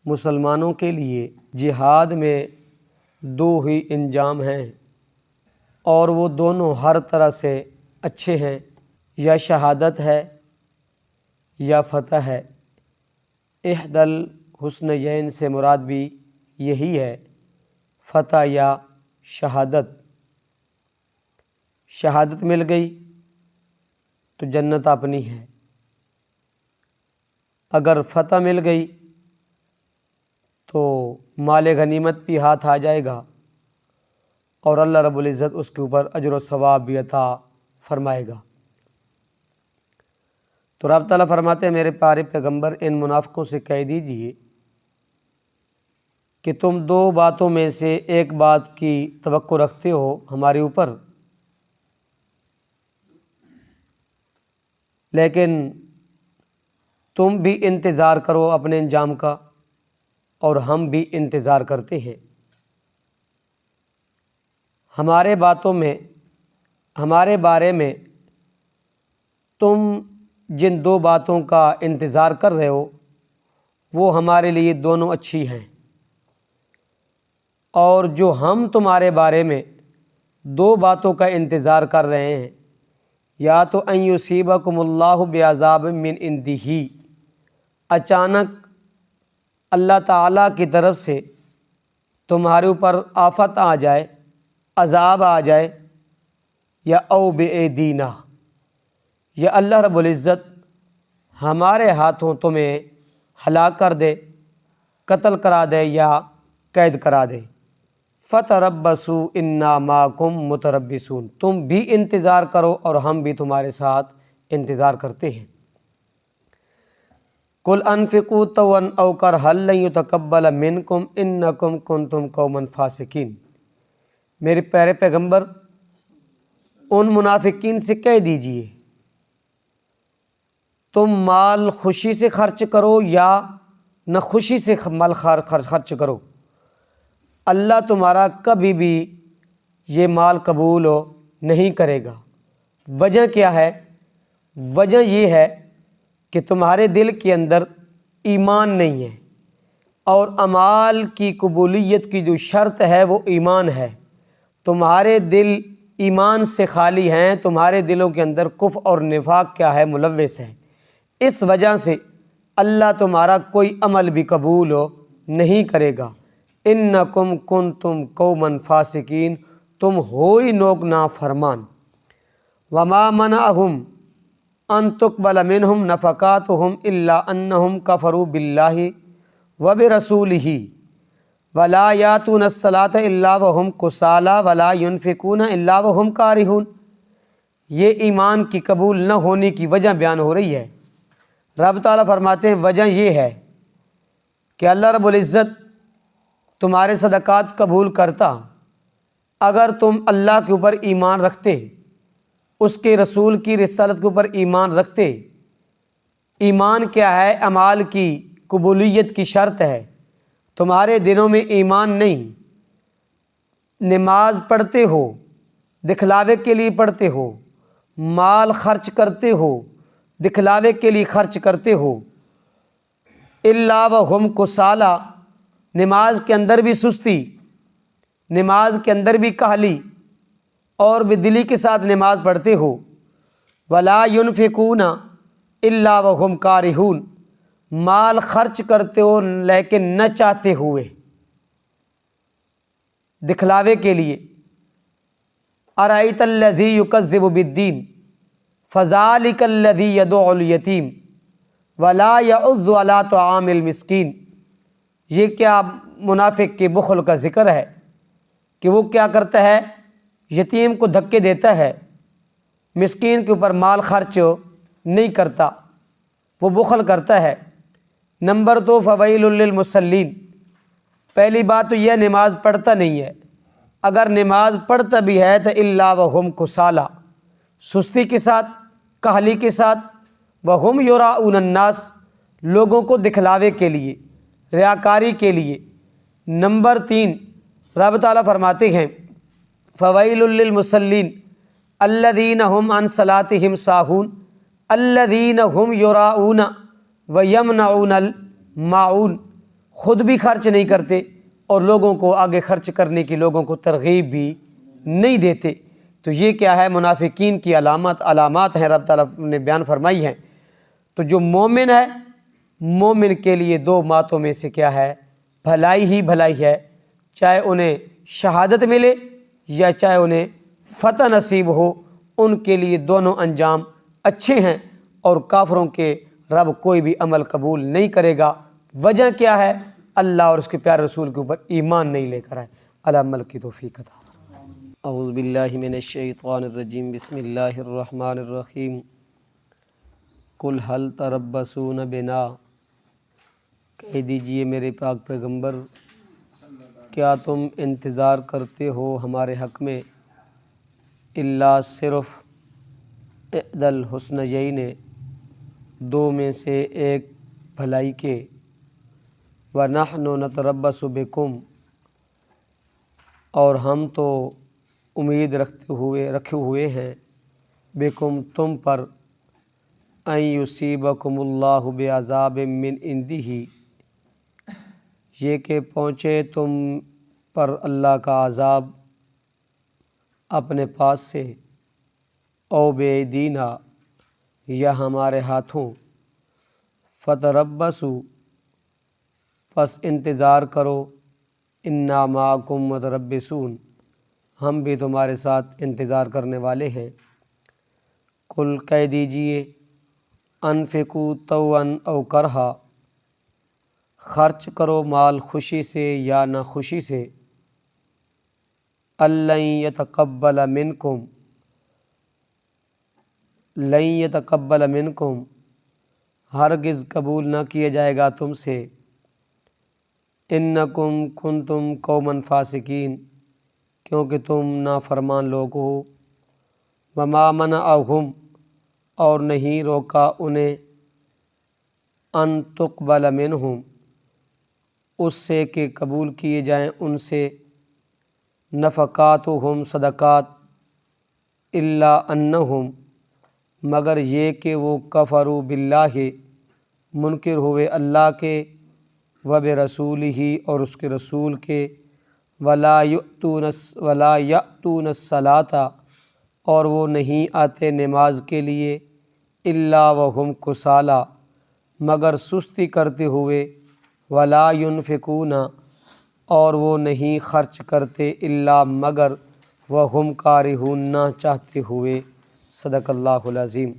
مسلمانوں کے لیے جہاد میں دو ہی انجام ہیں اور وہ دونوں ہر طرح سے اچھے ہیں، یا شہادت ہے یا فتح ہے۔ احد الحسنیین سے مراد بھی یہی ہے، فتح یا شہادت۔ شہادت مل گئی تو جنت اپنی ہے، اگر فتح مل گئی تو مال غنیمت بھی ہاتھ آ جائے گا اور اللہ رب العزت اس کے اوپر اجر و ثواب بھی عطا فرمائے گا۔ تو رب تعالیٰ فرماتے ہیں میرے پیارے پیغمبر ان منافقوں سے کہہ دیجئے کہ تم دو باتوں میں سے ایک بات کی توقع رکھتے ہو ہمارے اوپر، لیکن تم بھی انتظار کرو اپنے انجام کا اور ہم بھی انتظار کرتے ہیں۔ ہمارے بارے میں تم جن دو باتوں کا انتظار کر رہے ہو وہ ہمارے لیے دونوں اچھی ہیں، اور جو ہم تمہارے بارے میں دو باتوں کا انتظار کر رہے ہیں، یا تو ان یصیبکم اللہ بعذاب من عندہ، اچانک اللہ تعالیٰ کی طرف سے تمہارے اوپر آفت آ جائے، عذاب آ جائے، یا او بایدینا، یا اللہ رب العزت ہمارے ہاتھوں تمہیں ہلاک کر دے، قتل کرا دے یا قید کرا دے۔ فتربصوا انا معکم متربصون، تم بھی انتظار کرو اور ہم بھی تمہارے ساتھ انتظار کرتے ہیں۔ قل انفقوا طوعا او کرہا لن یتقبل منکم انکم کنتم قوما فاسقین، میرے پیارے پیغمبر ان منافقین سے کہہ دیجئے تم مال خوشی سے خرچ کرو یا نہ خوشی سے مال خرچ کرو، اللہ تمہارا کبھی بھی یہ مال قبول نہیں کرے گا۔ وجہ کیا ہے؟ وجہ یہ ہے کہ تمہارے دل کے اندر ایمان نہیں ہے، اور اعمال کی قبولیت کی جو شرط ہے وہ ایمان ہے۔ تمہارے دل ایمان سے خالی ہیں، تمہارے دلوں کے اندر کفر اور نفاق کیا ہے؟ ملوث ہے۔ اس وجہ سے اللہ تمہارا کوئی عمل بھی قبول نہیں کرے گا۔ انکم کنتم قوما فاسقین، تم ہوئی لوگ نافرمان۔ وما منعهم ان تقبل منهم نفقاتهم الا انهم كفروا بالله وبرسوله ولا ياتون الصلاة الا وهم كسالى ولا ينفقون الا وهم كارهون، یہ ایمان کی قبول نہ ہونے کی وجہ بیان ہو رہی ہے۔ رب تعالیٰ فرماتے ہیں وجہ یہ ہے کہ اللہ رب العزت تمہارے صدقات قبول کرتا اگر تم اللہ کے اوپر ایمان رکھتے، اس کے رسول کی رسالت کے اوپر ایمان رکھتے۔ ایمان کیا ہے؟ اعمال کی قبولیت کی شرط ہے۔ تمہارے دلوں میں ایمان نہیں، نماز پڑھتے ہو، دکھلاوے کے لیے پڑھتے ہو، مال خرچ کرتے ہو، دکھلاوے کے لیے خرچ کرتے ہو، الا وہم کسالى، نماز کے اندر بھی سستی، نماز کے اندر بھی کاہلی اور بے دلی کے ساتھ نماز پڑھتے ہو، ولا ينفقون الا وهم کارہون، مال خرچ کرتے ہو لیکن نہ چاہتے ہوئے، دکھلاوے کے لیے۔ ارأیت الذی یکذب بالدین فذلک الذی یدع الیتیم ولا یعض علی طعام المسکین، یہ کیا منافق کے بخل کا ذکر ہے کہ وہ کیا کرتا ہے؟ یتیم کو دھکے دیتا ہے، مسکین کے اوپر مال خرچ نہیں کرتا، وہ بخل کرتا ہے۔ نمبر 2 فویل للمصلین، پہلی بات تو یہ نماز پڑھتا نہیں ہے، اگر نماز پڑھتا بھی ہے تو الا وہم کسالى، سستی کے ساتھ، کاہلی کے ساتھ، وہم یراؤن الناس، لوگوں کو دکھلاوے کے لیے، ریاکاری کے لیے۔ نمبر 3 رب تعالیٰ فرماتے ہیں فویل للمصلین الذین هم عن صلاتهم ساہون الذین هم یراؤون ویمنعون الماعون، خود بھی خرچ نہیں کرتے اور لوگوں کو آگے خرچ کرنے کی لوگوں کو ترغیب بھی نہیں دیتے۔ تو یہ کیا ہے؟ منافقین کی علامات ہیں، رب تعالیٰ نے بیان فرمائی ہیں۔ تو جو مومن ہے، مومن کے لیے دو باتوں میں سے کیا ہے؟ بھلائی ہی بھلائی ہے، چاہے انہیں شہادت ملے یا چاہے انہیں فتح نصیب ہو، ان کے لیے دونوں انجام اچھے ہیں۔ اور کافروں کے رب کوئی بھی عمل قبول نہیں کرے گا۔ وجہ کیا ہے؟ اللہ اور اس کے پیارے رسول کے اوپر ایمان نہیں لے کر آئے۔ اللہ عمل کی توفیق عطا فرمائے۔ اعوذ باللہ من الشیطان الرجیم، بسم اللہ الرحمن الرحیم۔ قل هل تربصون بنا، کہہ دیجئے میرے پاک پیغمبر، کیا تم انتظار کرتے ہو ہمارے حق میں؟ الا صرف احدی الحسنیین، دو میں سے ایک بھلائی کے، وَنَحْنُ نَتَرَبَّصُ بِكُمْ، اور ہم تو امید رکھے ہوئے ہیں، بِكُمْ تم پر، أَن يُصِيبَكُمُ اللَّهُ بِعَذَابٍ مِّنْ عِنْدِهِ، یہ کہ پہنچے تم پر اللہ کا عذاب اپنے پاس سے، او بِأَيْدِينَا، یا ہمارے ہاتھوں، فَتَرَبَّصُوا، پس انتظار کرو، اِنَّا مَعَكُمْ مُتَرَبِّصُونَ، ہم بھی تمہارے ساتھ انتظار کرنے والے ہیں۔ قل، کہہ دیجئے، انفقوا طوعا او کرہا، خرچ کرو مال خوشی سے یا نہ خوشی سے، لن یتقبل منکم، لن یتقبل منکم، ہرگز قبول نہ کیا جائے گا تم سے، انکم کنتم قوما فاسقین، کیونکہ تم نافرمان لوگ ہو، وما منعہم، اور نہیں روکا انہیں، ان تقبل منہم، اس سے کہ قبول کیے جائیں ان سے، نفقاتہم، صدقات، الا انہم، مگر یہ کہ وہ کفروا باللہ، منکر ہوئے اللہ کے، وبرسولہ، اور اس کے رسول کے، ولا یأتون الصلاۃ، اور وہ نہیں آتے نماز کے لیے، الا وہم کسالی، مگر سستی کرتے ہوئے، ولا ینفقون، اور وہ نہیں خرچ کرتے، الا مگر وہم کارہون، نہ چاہتے ہوئے۔ صدق اللہ العظیم۔